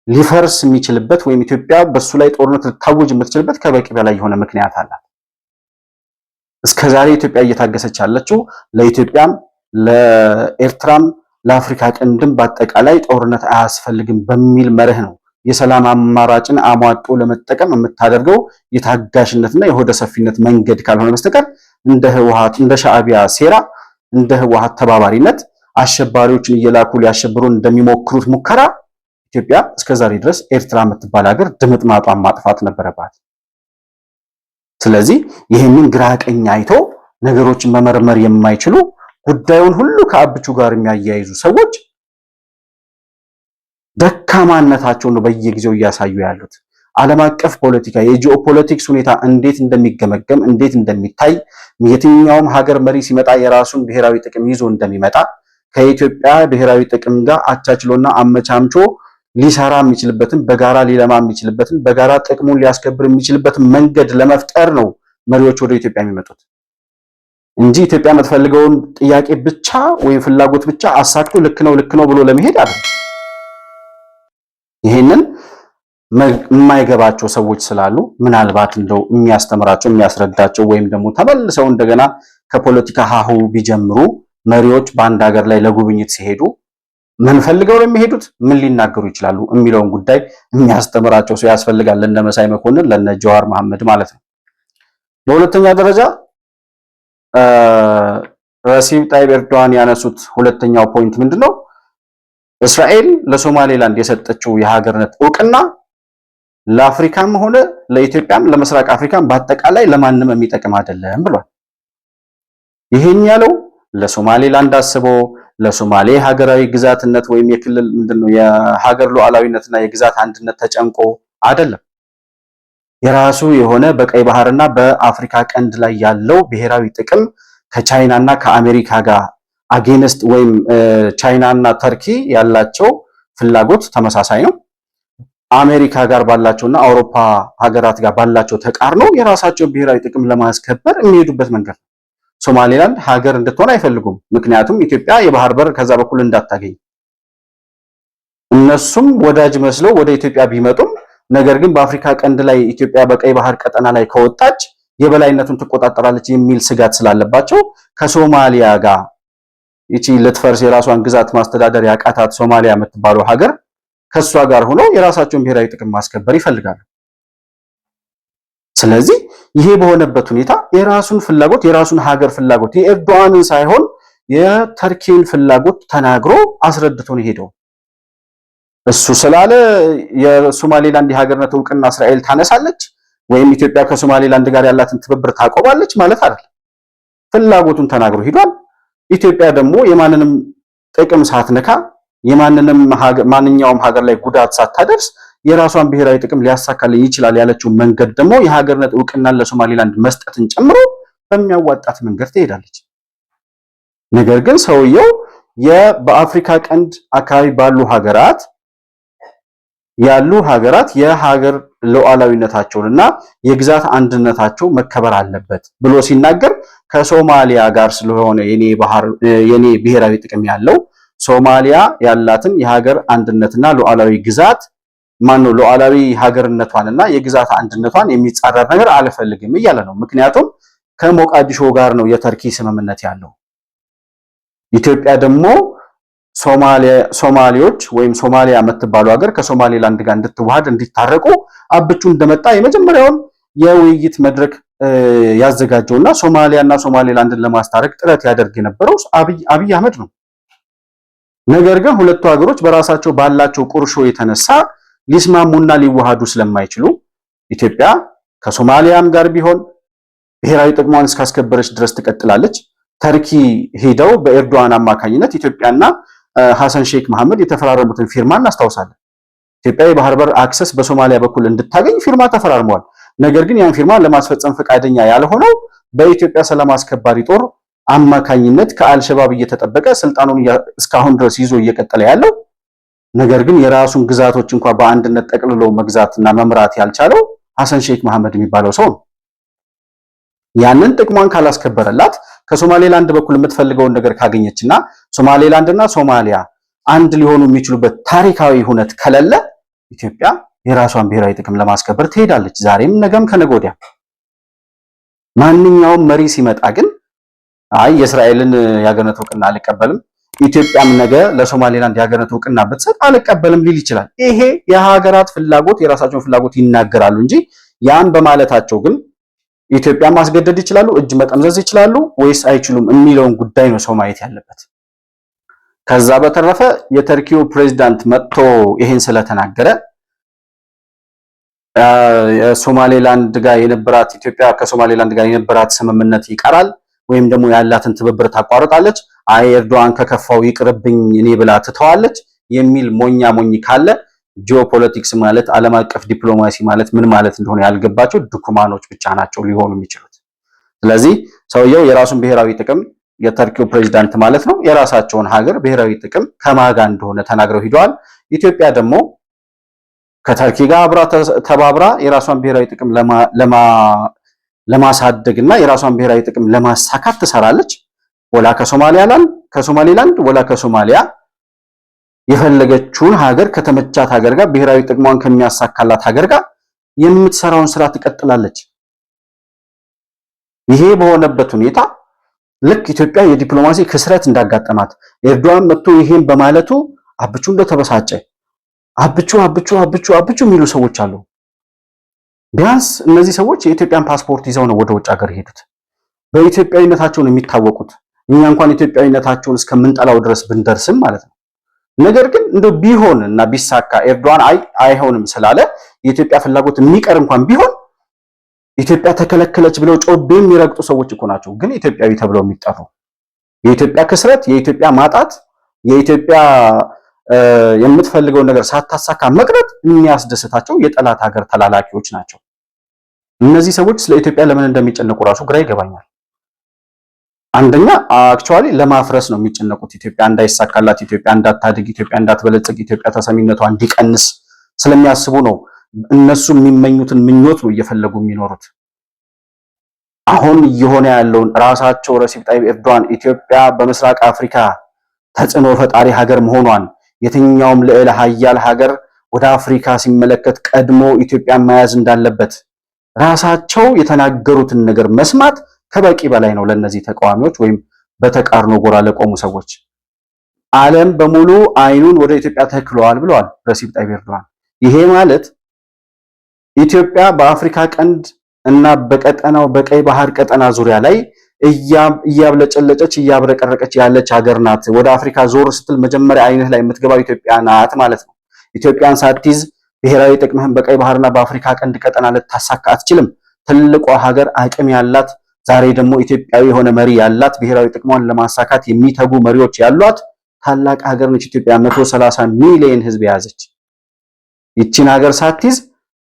ሊፈርስ የሚችልበት ወይም ኢትዮጵያ በሱ ላይ ጦርነት ልታውጅ የምትችልበት ከበቂ በላይ የሆነ ምክንያት አላት። እስከዛሬ ኢትዮጵያ እየታገሰች ያለችው ለኢትዮጵያም ለኤርትራም ለአፍሪካ ቀንድም በአጠቃላይ ጦርነት አያስፈልግም በሚል መርህ ነው። የሰላም አማራጭን አሟጦ ለመጠቀም የምታደርገው የታጋሽነትና የሆደ ሰፊነት መንገድ ካልሆነ በስተቀር እንደ ህወሓት እንደ ሻዕቢያ ሴራ እንደ ህወሓት ተባባሪነት አሸባሪዎችን እየላኩ ሊያሸብሩ እንደሚሞክሩት ሙከራ ኢትዮጵያ እስከዛሬ ድረስ ኤርትራ የምትባል ሀገር ድምጥማጧን ማጥፋት ነበረባት። ስለዚህ ይህንን ግራ ቀኝ አይቶ ነገሮችን መመርመር የማይችሉ ጉዳዩን ሁሉ ከአብቹ ጋር የሚያያይዙ ሰዎች ደካማነታቸውን ነው በየጊዜው እያሳዩ ያሉት። ዓለም አቀፍ ፖለቲካ የጂኦፖለቲክስ ሁኔታ እንዴት እንደሚገመገም እንዴት እንደሚታይ የትኛውም ሀገር መሪ ሲመጣ የራሱን ብሔራዊ ጥቅም ይዞ እንደሚመጣ ከኢትዮጵያ ብሔራዊ ጥቅም ጋር አቻችሎና አመቻምቾ ሊሰራ የሚችልበትን በጋራ ሊለማ የሚችልበትን በጋራ ጥቅሙን ሊያስከብር የሚችልበትን መንገድ ለመፍጠር ነው መሪዎች ወደ ኢትዮጵያ የሚመጡት እንጂ ኢትዮጵያ የምትፈልገውን ጥያቄ ብቻ ወይም ፍላጎት ብቻ አሳክቶ ልክ ነው ብሎ ለመሄድ አይደለም። ይሄንን የማይገባቸው ሰዎች ስላሉ ምናልባት እንደው የሚያስተምራቸው የሚያስረዳቸው ወይም ደግሞ ተመልሰው እንደገና ከፖለቲካ ሀሁ ቢጀምሩ መሪዎች በአንድ ሀገር ላይ ለጉብኝት ሲሄዱ ምን ፈልገው ነው የሚሄዱት፣ ምን ሊናገሩ ይችላሉ የሚለውን ጉዳይ የሚያስተምራቸው ሰው ያስፈልጋል። ለነ መሳይ መኮንን ለነ ጀዋር መሐመድ ማለት ነው። በሁለተኛ ደረጃ ረሲብ ጣይብ ኤርዶዋን ያነሱት ሁለተኛው ፖይንት ምንድነው? እስራኤል ለሶማሌላንድ የሰጠችው የሀገርነት እውቅና ለአፍሪካም ሆነ ለኢትዮጵያም ለምስራቅ አፍሪካም በአጠቃላይ ለማንም የሚጠቅም አይደለም ብሏል። ይሄን ያለው ለሶማሌላንድ አስቦ ለሶማሌ ሀገራዊ ግዛትነት ወይም የክልል ምንድነው የሀገር ሉዓላዊነትና የግዛት አንድነት ተጨንቆ አይደለም። የራሱ የሆነ በቀይ ባህርና በአፍሪካ ቀንድ ላይ ያለው ብሔራዊ ጥቅም ከቻይናና ከአሜሪካ ጋር አጌንስት ወይም ቻይናና ተርኪ ያላቸው ፍላጎት ተመሳሳይ ነው። አሜሪካ ጋር ባላቸውና አውሮፓ ሀገራት ጋር ባላቸው ተቃርኖ የራሳቸው ብሔራዊ ጥቅም ለማስከበር የሚሄዱበት መንገድ ነው። ሶማሌላንድ ሀገር እንድትሆን አይፈልጉም። ምክንያቱም ኢትዮጵያ የባህር በር ከዛ በኩል እንዳታገኝ እነሱም ወዳጅ መስለው ወደ ኢትዮጵያ ቢመጡም ነገር ግን በአፍሪካ ቀንድ ላይ ኢትዮጵያ በቀይ ባህር ቀጠና ላይ ከወጣች የበላይነቱን ትቆጣጠራለች የሚል ስጋት ስላለባቸው ከሶማሊያ ጋር ይቺ ልትፈርስ የራሷን ግዛት ማስተዳደር ያቃታት ሶማሊያ የምትባለው ሀገር ከሷ ጋር ሆኖ የራሳቸውን ብሔራዊ ጥቅም ማስከበር ይፈልጋሉ። ስለዚህ ይሄ በሆነበት ሁኔታ የራሱን ፍላጎት የራሱን ሀገር ፍላጎት የኤርዶዋንን ሳይሆን የተርኪን ፍላጎት ተናግሮ አስረድቶ ነው ሄደው። እሱ ስላለ የሶማሌላንድ የሀገርነት እውቅና እስራኤል ታነሳለች ወይም ኢትዮጵያ ከሶማሌላንድ ጋር ያላትን ትብብር ታቆማለች ማለት አይደለም። ፍላጎቱን ተናግሮ ሄዷል። ኢትዮጵያ ደግሞ የማንንም ጥቅም ሳትነካ ማንኛውም ሀገር ላይ ጉዳት ሳታደርስ የራሷን ብሔራዊ ጥቅም ሊያሳካልኝ ይችላል ያለችው መንገድ ደግሞ የሀገርነት እውቅናን ለሶማሌላንድ መስጠትን ጨምሮ በሚያዋጣት መንገድ ትሄዳለች። ነገር ግን ሰውየው በአፍሪካ ቀንድ አካባቢ ባሉ ሀገራት የሀገር ሉዓላዊነታቸውንና የግዛት አንድነታቸው መከበር አለበት ብሎ ሲናገር ከሶማሊያ ጋር ስለሆነ የኔ ብሔራዊ ጥቅም ያለው ሶማሊያ ያላትን የሀገር አንድነትና ሉዓላዊ ግዛት ሉዓላዊ ሀገርነቷንና የግዛት አንድነቷን የሚጻረር ነገር አልፈልግም እያለ ነው። ምክንያቱም ከሞቃዲሾ ጋር ነው የተርኪ ስምምነት ያለው። ኢትዮጵያ ደግሞ ሶማሌዎች ወይም ሶማሊያ የምትባለው ሀገር ከሶማሌላንድ ጋር እንድትዋሃድ እንዲታረቁ አብቹ እንደመጣ የመጀመሪያውን የውይይት መድረክ ያዘጋጀውና ሶማሊያና ሶማሌላንድን ለማስታረቅ ጥረት ያደርግ የነበረው አብይ አህመድ ነው። ነገር ግን ሁለቱ ሀገሮች በራሳቸው ባላቸው ቁርሾ የተነሳ ሊስማሙና ሊዋሃዱ ስለማይችሉ ኢትዮጵያ ከሶማሊያም ጋር ቢሆን ብሔራዊ ጥቅሟን እስካስከበረች ድረስ ትቀጥላለች። ተርኪ ሄደው በኤርዶዋን አማካኝነት ኢትዮጵያና ሐሰን ሼክ መሐመድ የተፈራረሙትን ፊርማ እናስታውሳለን። ኢትዮጵያ የባህር በር አክሰስ በሶማሊያ በኩል እንድታገኝ ፊርማ ተፈራርመዋል። ነገር ግን ያን ፊርማ ለማስፈጸም ፈቃደኛ ያልሆነው በኢትዮጵያ ሰላም አስከባሪ ጦር አማካኝነት ከአልሸባብ እየተጠበቀ ስልጣኑን እስካሁን ድረስ ይዞ እየቀጠለ ያለው ነገር ግን የራሱን ግዛቶች እንኳን በአንድነት ጠቅልሎ መግዛትና መምራት ያልቻለው ሐሰን ሼክ መሐመድ የሚባለው ሰው ነው። ያንን ጥቅሟን ካላስከበረላት ከሶማሌላንድ በኩል የምትፈልገውን ነገር ካገኘችና ሶማሌላንድና ሶማሊያ አንድ ሊሆኑ የሚችሉበት ታሪካዊ ሁነት ከሌለ ኢትዮጵያ የራሷን ብሔራዊ ጥቅም ለማስከበር ትሄዳለች። ዛሬም ነገም ከነገ ወዲያ ማንኛውም መሪ ሲመጣ ግን የእስራኤልን የሀገርነት እውቅና አልቀበልም፣ ኢትዮጵያም ነገ ለሶማሌላንድ የሀገርነት እውቅና ብትሰጥ አልቀበልም ሊል ይችላል። ይሄ የሀገራት ፍላጎት የራሳቸውን ፍላጎት ይናገራሉ እንጂ ያን በማለታቸው ግን ኢትዮጵያ ማስገደድ ይችላሉ፣ እጅ መጠምዘዝ ይችላሉ ወይስ አይችሉም የሚለውን ጉዳይ ነው ሰው ማየት ያለበት። ከዛ በተረፈ የተርኪው ፕሬዝዳንት መጥቶ ይሄን ስለተናገረ የሶማሌላንድ ጋር የነበራት ኢትዮጵያ ከሶማሌላንድ ጋር የነበራት ስምምነት ይቀራል ወይም ደግሞ ያላትን ትብብር ታቋርጣለች፣ ኤርዶዋን ከከፋው ይቅርብኝ እኔ ብላ ትተዋለች የሚል ሞኝ ካለ ጂኦፖለቲክስ ማለት ዓለም አቀፍ ዲፕሎማሲ ማለት ምን ማለት እንደሆነ ያልገባቸው ድኩማኖች ብቻ ናቸው ሊሆኑ የሚችሉት። ስለዚህ ሰውየው የራሱን ብሔራዊ ጥቅም የተርኪው ፕሬዝዳንት ማለት ነው የራሳቸውን ሀገር ብሔራዊ ጥቅም ከማጋ እንደሆነ ተናግረው ሂደዋል። ኢትዮጵያ ደግሞ ከተርኪ ጋር አብራ ተባብራ የራሷን ብሔራዊ ጥቅም ለማሳደግና የራሷን ብሔራዊ ጥቅም ለማሳካት ትሰራለች። ወላ ከሶማሌላንድ ወላ ከሶማሊያ የፈለገችውን ሀገር ከተመቻት ሀገር ጋር ብሔራዊ ጥቅሟን ከሚያሳካላት ሀገር ጋር የምትሰራውን ስራ ትቀጥላለች። ይሄ በሆነበት ሁኔታ ልክ ኢትዮጵያ የዲፕሎማሲ ክስረት እንዳጋጠማት ኤርዶዋን መጥቶ ይሄን በማለቱ አብቹ እንደተበሳጨ አብቹ የሚሉ ሰዎች አሉ። ቢያንስ እነዚህ ሰዎች የኢትዮጵያን ፓስፖርት ይዘው ነው ወደ ውጭ ሀገር የሄዱት። በኢትዮጵያዊነታቸው ነው የሚታወቁት። እኛ እንኳን ኢትዮጵያዊነታቸውን እስከምንጠላው ድረስ ብንደርስም ማለት ነው። ነገር ግን እንደው ቢሆን እና ቢሳካ ኤርዶዋን አይሆንም ስላለ የኢትዮጵያ ፍላጎት የሚቀር እንኳን ቢሆን ኢትዮጵያ ተከለከለች ብለው ጮቤ የሚረግጡ ሰዎች እኮ ናቸው ግን ኢትዮጵያዊ ተብለው የሚጠሩ። የኢትዮጵያ ክስረት፣ የኢትዮጵያ ማጣት፣ የኢትዮጵያ የምትፈልገውን ነገር ሳታሳካ መቅረት የሚያስደስታቸው የጠላት ሀገር ተላላኪዎች ናቸው። እነዚህ ሰዎች ስለ ኢትዮጵያ ለምን እንደሚጨነቁ ራሱ ግራ ይገባኛል። አንደኛ አክቹአሊ ለማፍረስ ነው የሚጨነቁት። ኢትዮጵያ እንዳይሳካላት፣ ኢትዮጵያ እንዳታድግ፣ ኢትዮጵያ እንዳትበለጽግ፣ ኢትዮጵያ ተሰሚነቷ እንዲቀንስ ስለሚያስቡ ነው። እነሱ የሚመኙትን ምኞት ነው እየፈለጉ የሚኖሩት። አሁን እየሆነ ያለውን ራሳቸው ረሲፕ ጣይብ ኤርዶዋን ኢትዮጵያ በምስራቅ አፍሪካ ተጽዕኖ ፈጣሪ ሀገር መሆኗን የትኛውም ልዕለ ሀያል ሀገር ወደ አፍሪካ ሲመለከት ቀድሞ ኢትዮጵያን መያዝ እንዳለበት ራሳቸው የተናገሩትን ነገር መስማት ከበቂ በላይ ነው ለነዚህ ተቃዋሚዎች ወይም በተቃርኖ ጎራ ለቆሙ ሰዎች። ዓለም በሙሉ አይኑን ወደ ኢትዮጵያ ተክሏል ብለዋል ረሲፕ ጣይብ ኤርዶዋን። ይሄ ማለት ኢትዮጵያ በአፍሪካ ቀንድ እና በቀጠናው በቀይ ባህር ቀጠና ዙሪያ ላይ እያብለጨለጨች እያብረቀረቀች ያለች ሀገር ናት። ወደ አፍሪካ ዞር ስትል መጀመሪያ አይነት ላይ የምትገባው ኢትዮጵያ ናት ማለት ነው። ኢትዮጵያን ሳትይዝ ብሔራዊ ጥቅምህን በቀይ ባህርና በአፍሪካ ቀንድ ቀጠና ልታሳካ አትችልም። ትልቋ ሀገር አቅም ያላት ዛሬ ደግሞ ኢትዮጵያዊ የሆነ መሪ ያላት ብሔራዊ ጥቅሟን ለማሳካት የሚተጉ መሪዎች ያሏት ታላቅ ሀገር ነች ኢትዮጵያ። 130 ሚሊዮን ህዝብ የያዘች ይቺን ሀገር ሳትይዝ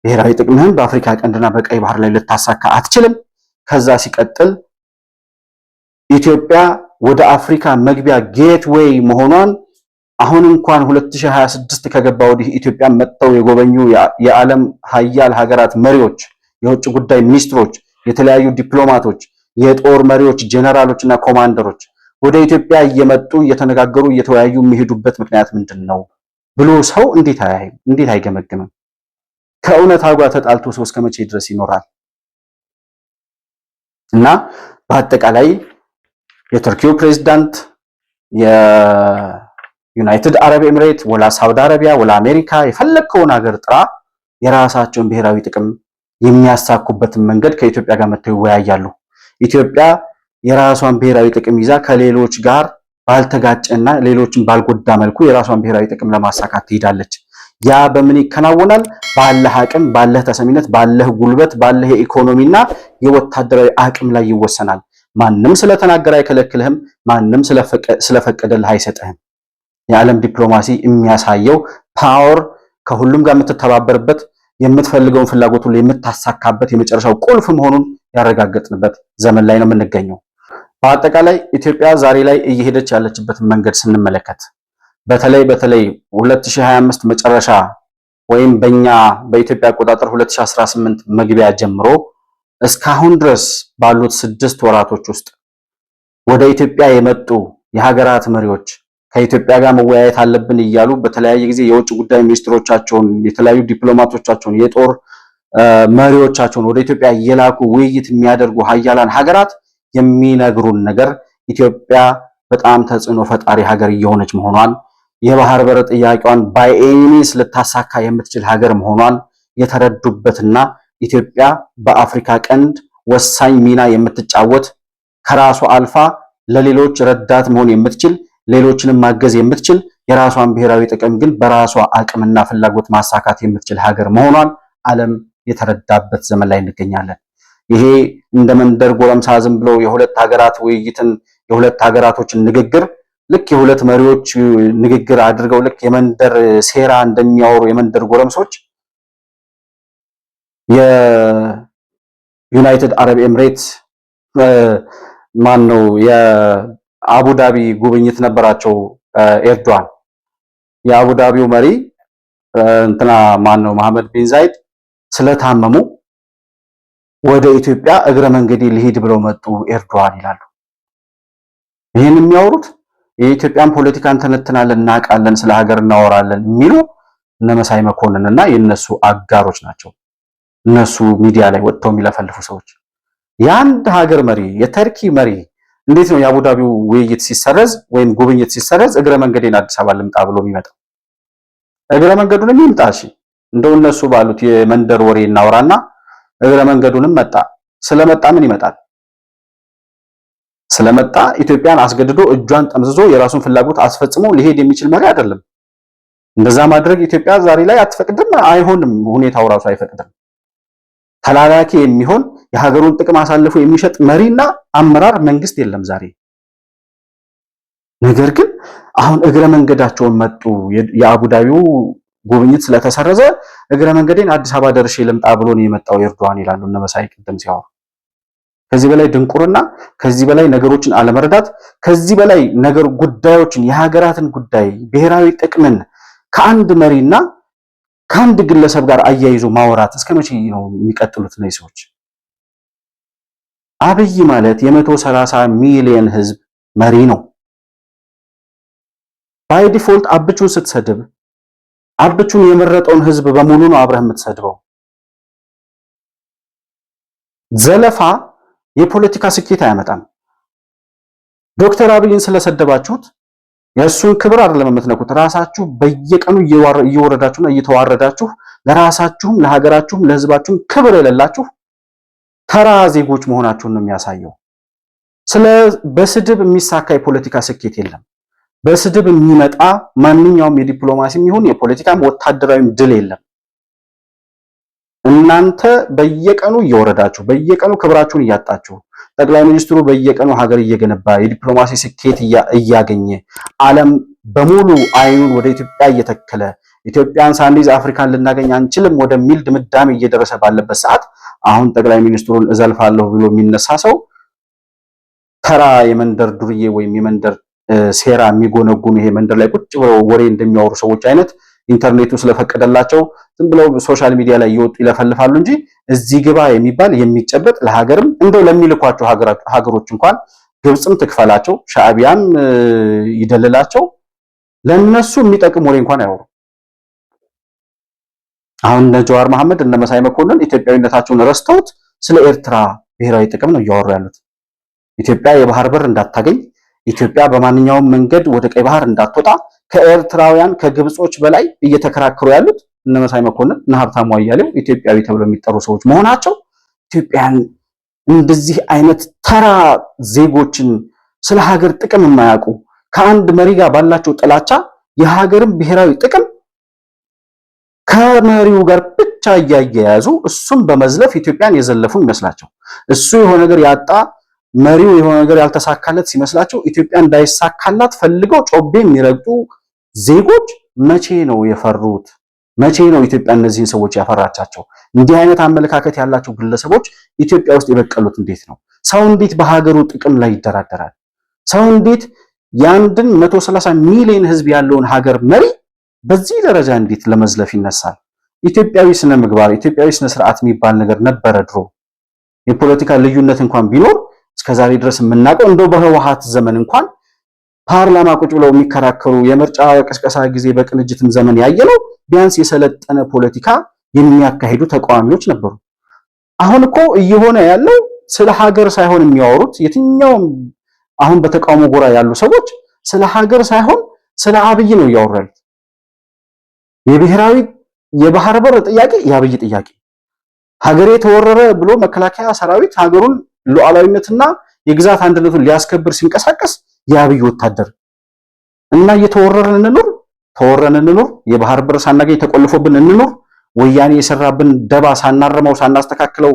ብሔራዊ ጥቅምህን በአፍሪካ ቀንድና በቀይ ባህር ላይ ልታሳካ አትችልም። ከዛ ሲቀጥል ኢትዮጵያ ወደ አፍሪካ መግቢያ ጌትዌይ መሆኗን አሁን እንኳን 2026 ከገባ ወዲህ ኢትዮጵያ መጥተው የጎበኙ የዓለም ሀያል ሀገራት መሪዎች፣ የውጭ ጉዳይ ሚኒስትሮች፣ የተለያዩ ዲፕሎማቶች፣ የጦር መሪዎች፣ ጄኔራሎች እና ኮማንደሮች ወደ ኢትዮጵያ እየመጡ እየተነጋገሩ እየተወያዩ የሚሄዱበት ምክንያት ምንድነው ብሎ ሰው እንዴት አይገመግምም? ከእውነታው ጋር ተጣልቶ ሰው እስከ መቼ ድረስ ይኖራል? እና በአጠቃላይ የቱርኪው ፕሬዝዳንት የዩናይትድ አረብ ኤሚሬት ወላ ሳውዲ አረቢያ ወላ አሜሪካ የፈለከውን ሀገር ጥራ የራሳቸውን ብሔራዊ ጥቅም የሚያሳኩበትን መንገድ ከኢትዮጵያ ጋር መጥተው ይወያያሉ። ኢትዮጵያ የራሷን ብሔራዊ ጥቅም ይዛ ከሌሎች ጋር ባልተጋጨና ሌሎችን ባልጎዳ መልኩ የራሷን ብሔራዊ ጥቅም ለማሳካት ትሄዳለች። ያ በምን ይከናወናል? ባለህ አቅም፣ ባለህ ተሰሚነት፣ ባለህ ጉልበት፣ ባለህ የኢኮኖሚና የወታደራዊ አቅም ላይ ይወሰናል። ማንም ስለተናገረ አይከለክልህም። ማንም ስለፈቀደልህ አይሰጥህም። የዓለም ዲፕሎማሲ የሚያሳየው ፓወር ከሁሉም ጋር የምትተባበርበት የምትፈልገውን ፍላጎት ሁሉ የምታሳካበት የመጨረሻው ቁልፍ መሆኑን ያረጋገጥንበት ዘመን ላይ ነው የምንገኘው። በአጠቃላይ ኢትዮጵያ ዛሬ ላይ እየሄደች ያለችበትን መንገድ ስንመለከት በተለይ 2025 መጨረሻ ወይም በኢትዮጵያ አቆጣጠር 2018 መግቢያ ጀምሮ እስካሁን ድረስ ባሉት 6 ወራቶች ውስጥ ወደ ኢትዮጵያ የመጡ የሀገራት መሪዎች ከኢትዮጵያ ጋር መወያየት አለብን እያሉ በተለያየ ጊዜ የውጭ ጉዳይ ሚኒስትሮቻቸውን፣ የተለያዩ ዲፕሎማቶቻቸውን፣ የጦር መሪዎቻቸውን ወደ ኢትዮጵያ እየላኩ ውይይት የሚያደርጉ ሀያላን ሀገራት የሚነግሩን ነገር ኢትዮጵያ በጣም ተጽዕኖ ፈጣሪ ሀገር እየሆነች መሆኗን፣ የባህር በር ጥያቄዋን ባይ ኤኒ ሚንስ ልታሳካ የምትችል ሀገር መሆኗን የተረዱበትና ኢትዮጵያ በአፍሪካ ቀንድ ወሳኝ ሚና የምትጫወት ከራሷ አልፋ ለሌሎች ረዳት መሆን የምትችል ሌሎችንም ማገዝ የምትችል የራሷን ብሔራዊ ጥቅም ግን በራሷ አቅምና ፍላጎት ማሳካት የምትችል ሀገር መሆኗን ዓለም የተረዳበት ዘመን ላይ እንገኛለን። ይሄ እንደ መንደር ጎረምሳ ዝም ብሎ የሁለት ሀገራት ውይይትን የሁለት ሀገራቶችን ንግግር ልክ የሁለት መሪዎች ንግግር አድርገው ልክ የመንደር ሴራ እንደሚያወሩ የመንደር ጎረምሶች የዩናይትድ አረብ ኤሚሬት ማነው የአቡዳቢ ጉብኝት ነበራቸው ኤርዶዋን። የአቡዳቢው መሪ እንትና ማን ነው መሐመድ ቢን ዛይድ ስለታመሙ ወደ ኢትዮጵያ እግረ መንገዴ ሊሄድ ብለው መጡ ኤርዶዋን ይላሉ። ይህን የሚያወሩት የኢትዮጵያን ፖለቲካ እንተነትናለን፣ እናውቃለን፣ ስለ ሀገር እናወራለን የሚሉ እነ መሳይ መኮንንና የነሱ አጋሮች ናቸው። እነሱ ሚዲያ ላይ ወጥተው የሚለፈልፉ ሰዎች። የአንድ ሀገር መሪ የተርኪ መሪ እንዴት ነው የአቡዳቢው ውይይት ሲሰረዝ ወይም ጉብኝት ሲሰረዝ እግረ መንገዴን አዲስ አበባ ልምጣ ብሎ የሚመጣው? እግረ መንገዱንም ይምጣ እሺ፣ እንደው እነሱ ባሉት የመንደር ወሬ እናወራና እግረ መንገዱንም መጣ። ስለመጣ ምን ይመጣል? ስለመጣ ኢትዮጵያን አስገድዶ እጇን ጠምዝዞ የራሱን ፍላጎት አስፈጽሞ ሊሄድ የሚችል መሪ አይደለም። እንደዛ ማድረግ ኢትዮጵያ ዛሬ ላይ አትፈቅድም፣ አይሆንም፣ ሁኔታው ራሱ አይፈቅድም። ተላላኪ የሚሆን የሀገሩን ጥቅም አሳልፎ የሚሸጥ መሪና አመራር መንግስት የለም ዛሬ። ነገር ግን አሁን እግረ መንገዳቸውን መጡ። የአቡዳቢው ጉብኝት ስለተሰረዘ እግረ መንገዴን አዲስ አበባ ደርሼ ልምጣ ብሎ ነው የመጣው ኤርዶዋን ይላሉ እነ መሳይ ቅድም ሲያወሩ። ከዚህ በላይ ድንቁርና፣ ከዚህ በላይ ነገሮችን አለመረዳት፣ ከዚህ በላይ ጉዳዮችን የሀገራትን ጉዳይ ብሔራዊ ጥቅምን ከአንድ መሪና ከአንድ ግለሰብ ጋር አያይዞ ማውራት እስከ መቼ ነው የሚቀጥሉት እነዚህ ሰዎች? አብይ ማለት የ130 ሚሊዮን ህዝብ መሪ ነው። ባይ ዲፎልት አብቹን ስትሰድብ አብቹን የመረጠውን ህዝብ በሙሉ ነው አብረህ የምትሰድበው። ዘለፋ የፖለቲካ ስኬት አያመጣም። ዶክተር አብይን ስለሰደባችሁት የእሱን ክብር አይደለም የምትነኩት። ራሳችሁ በየቀኑ እየወረዳችሁና እየተዋረዳችሁ ለራሳችሁም ለሀገራችሁም ለህዝባችሁም ክብር የሌላችሁ ተራ ዜጎች መሆናችሁን ነው የሚያሳየው። በስድብ የሚሳካ የፖለቲካ ስኬት የለም። በስድብ የሚመጣ ማንኛውም የዲፕሎማሲም ይሁን የፖለቲካም ወታደራዊም ድል የለም። እናንተ በየቀኑ እየወረዳችሁ በየቀኑ ክብራችሁን እያጣችሁ ጠቅላይ ሚኒስትሩ በየቀኑ ሀገር እየገነባ የዲፕሎማሲ ስኬት እያገኘ ዓለም በሙሉ አይኑን ወደ ኢትዮጵያ እየተከለ ኢትዮጵያን ሳንይዝ አፍሪካን ልናገኝ አንችልም ወደሚል ድምዳሜ እየደረሰ ባለበት ሰዓት አሁን ጠቅላይ ሚኒስትሩን እዘልፋለሁ ብሎ የሚነሳ ሰው ተራ የመንደር ዱርዬ ወይም የመንደር ሴራ የሚጎነጉኑ ይሄ መንደር ላይ ቁጭ ብለው ወሬ እንደሚያወሩ ሰዎች አይነት ኢንተርኔቱ ስለፈቀደላቸው ዝም ብለው ሶሻል ሚዲያ ላይ እየወጡ ይለፈልፋሉ እንጂ እዚህ ግባ የሚባል የሚጨበጥ ለሀገርም እንደው ለሚልኳቸው ሀገሮች እንኳን ግብጽም ትክፈላቸው ሻዕቢያም ይደልላቸው ለነሱ የሚጠቅም ወሬ እንኳን አይወሩ። አሁን እነ ጀዋር መሐመድ እነ መሳይ መኮንን ኢትዮጵያዊነታቸውን ረስተውት ስለ ኤርትራ ብሔራዊ ጥቅም ነው እያወሩ ያሉት። ኢትዮጵያ የባህር በር እንዳታገኝ፣ ኢትዮጵያ በማንኛውም መንገድ ወደ ቀይ ባህር እንዳትወጣ ከኤርትራውያን ከግብጾች በላይ እየተከራከሩ ያሉት እነ መሳይ መኮንን እነ ሀብታሙ አያሌው ኢትዮጵያዊ ተብለው የሚጠሩ ሰዎች መሆናቸው ኢትዮጵያን እንደዚህ አይነት ተራ ዜጎችን ስለ ሀገር ጥቅም የማያውቁ ከአንድ መሪ ጋር ባላቸው ጥላቻ የሀገርን ብሔራዊ ጥቅም ከመሪው ጋር ብቻ እያያያዙ እሱም በመዝለፍ ኢትዮጵያን የዘለፉ ይመስላቸው። እሱ የሆነ ነገር ያጣ መሪው የሆነ ነገር ያልተሳካለት ሲመስላቸው ኢትዮጵያ እንዳይሳካላት ፈልገው ጮቤ የሚረግጡ ዜጎች መቼ ነው የፈሩት? መቼ ነው ኢትዮጵያ እነዚህን ሰዎች ያፈራቻቸው? እንዲህ አይነት አመለካከት ያላቸው ግለሰቦች ኢትዮጵያ ውስጥ የበቀሉት እንዴት ነው? ሰው እንዴት በሀገሩ ጥቅም ላይ ይደራደራል? ሰው እንዴት የአንድን 130 ሚሊዮን ህዝብ ያለውን ሀገር መሪ በዚህ ደረጃ እንዴት ለመዝለፍ ይነሳል? ኢትዮጵያዊ ስነ ምግባር፣ ኢትዮጵያዊ ስነ ስርዓት የሚባል ነገር ነበረ ድሮ። የፖለቲካ ልዩነት እንኳን ቢኖር እስከዛሬ ድረስ የምናውቀው እንደው በህወሓት ዘመን እንኳን ፓርላማ ቁጭ ብለው የሚከራከሩ የምርጫ ቅስቀሳ ጊዜ በቅንጅትም ዘመን ያየነው ቢያንስ የሰለጠነ ፖለቲካ የሚያካሂዱ ተቃዋሚዎች ነበሩ። አሁን እኮ እየሆነ ያለው ስለ ሀገር ሳይሆን የሚያወሩት የትኛውም አሁን በተቃውሞ ጎራ ያሉ ሰዎች ስለ ሀገር ሳይሆን ስለ አብይ ነው እያወሩ ያሉት። የብሔራዊ የባህር በር ጥያቄ የአብይ ጥያቄ፣ ሀገሬ ተወረረ ብሎ መከላከያ ሰራዊት ሀገሩን ሉዓላዊነትና የግዛት አንድነቱን ሊያስከብር ሲንቀሳቀስ የአብይ ወታደር እና እየተወረረን እንኑር፣ ተወረን እንኑር፣ የባህር በር ሳናገኝ ተቆልፎብን እንኑር፣ ወያኔ የሰራብን ደባ ሳናረመው ሳናስተካክለው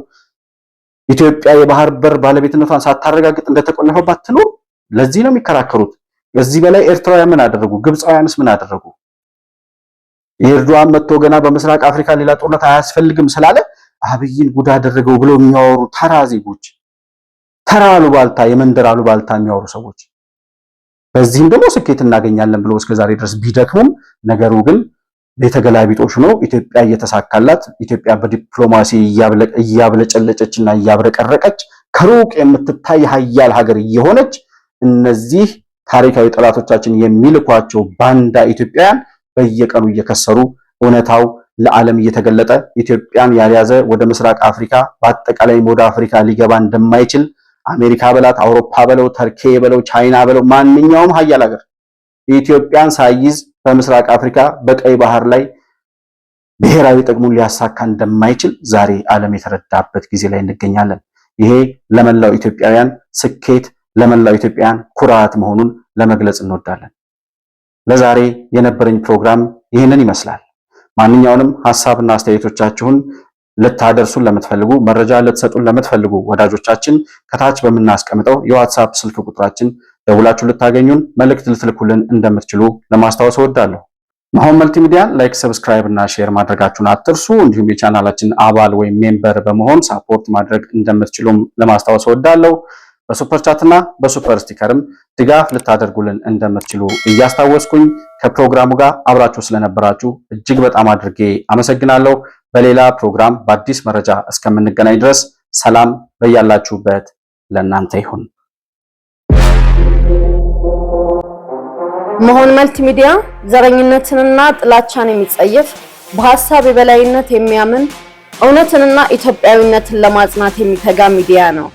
ኢትዮጵያ የባህር በር ባለቤትነቷን ሳታረጋግጥ እንደተቆለፈባት ትኑር። ለዚህ ነው የሚከራከሩት። ከዚህ በላይ ኤርትራውያን ምን አደረጉ? ግብፃውያንስ ምን አደረጉ? ኤርዶዋን መጥቶ ገና በምስራቅ አፍሪካ ሌላ ጦርነት አያስፈልግም ስላለ አብይን ጉድ አደረገው ብለው የሚያወሩ ተራ ዜጎች፣ ተራ አሉባልታ፣ የመንደር አሉባልታ የሚያወሩ ሰዎች በዚህም ደግሞ ስኬት እናገኛለን ብለው እስከዛሬ ድረስ ቢደክሙም ነገሩ ግን የተገላቢጦሽ ነው ኢትዮጵያ እየተሳካላት ኢትዮጵያ በዲፕሎማሲ እያብለጨለጨችና እያብረቀረቀች ከሩቅ የምትታይ ሀያል ሀገር እየሆነች እነዚህ ታሪካዊ ጠላቶቻችን የሚልኳቸው ባንዳ ኢትዮጵያውያን በየቀኑ እየከሰሩ እውነታው ለዓለም እየተገለጠ ኢትዮጵያን ያልያዘ ወደ ምስራቅ አፍሪካ በአጠቃላይ ወደ አፍሪካ ሊገባ እንደማይችል አሜሪካ በላት አውሮፓ በለው ተርኬ በለው ቻይና በለው ማንኛውም ሀያል ሀገር ኢትዮጵያን ሳይዝ በምስራቅ አፍሪካ በቀይ ባህር ላይ ብሔራዊ ጥቅሙን ሊያሳካ እንደማይችል ዛሬ ዓለም የተረዳበት ጊዜ ላይ እንገኛለን። ይሄ ለመላው ኢትዮጵያውያን ስኬት ለመላው ኢትዮጵያውያን ኩራት መሆኑን ለመግለጽ እንወዳለን። ለዛሬ የነበረኝ ፕሮግራም ይህንን ይመስላል። ማንኛውንም ሐሳብና አስተያየቶቻችሁን ልታደርሱን ለምትፈልጉ መረጃ ልትሰጡን ለምትፈልጉ ወዳጆቻችን ከታች በምናስቀምጠው የዋትስአፕ ስልክ ቁጥራችን ደውላችሁ ልታገኙን መልእክት ልትልኩልን እንደምትችሉ ለማስታወስ እወዳለሁ። መሆን መልቲሚዲያ ላይክ፣ ሰብስክራይብ እና ሼር ማድረጋችሁን አትርሱ። እንዲሁም የቻናላችን አባል ወይም ሜምበር በመሆን ሳፖርት ማድረግ እንደምትችሉም ለማስታወስ እወዳለሁ። በሱፐር ቻት እና በሱፐር ስቲከርም ድጋፍ ልታደርጉልን እንደምትችሉ እያስታወስኩኝ ከፕሮግራሙ ጋር አብራችሁ ስለነበራችሁ እጅግ በጣም አድርጌ አመሰግናለሁ። በሌላ ፕሮግራም በአዲስ መረጃ እስከምንገናኝ ድረስ ሰላም በያላችሁበት ለእናንተ ይሁን። መሆን መልቲሚዲያ ዘረኝነትንና ጥላቻን የሚጸየፍ በሐሳብ የበላይነት የሚያምን እውነትንና ኢትዮጵያዊነትን ለማጽናት የሚተጋ ሚዲያ ነው።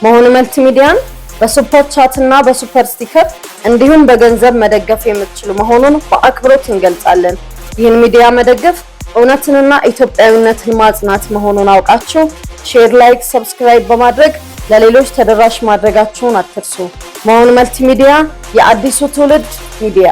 መሆን መልቲሚዲያን በሱፐር ቻት እና በሱፐር ስቲከር እንዲሁም በገንዘብ መደገፍ የምትችሉ መሆኑን በአክብሮት እንገልጻለን። ይህን ሚዲያ መደገፍ እውነትንና ኢትዮጵያዊነትን ማጽናት መሆኑን አውቃችሁ ሼር፣ ላይክ፣ ሰብስክራይብ በማድረግ ለሌሎች ተደራሽ ማድረጋችሁን አትርሱ። መሆን መልቲሚዲያ የአዲሱ ትውልድ ሚዲያ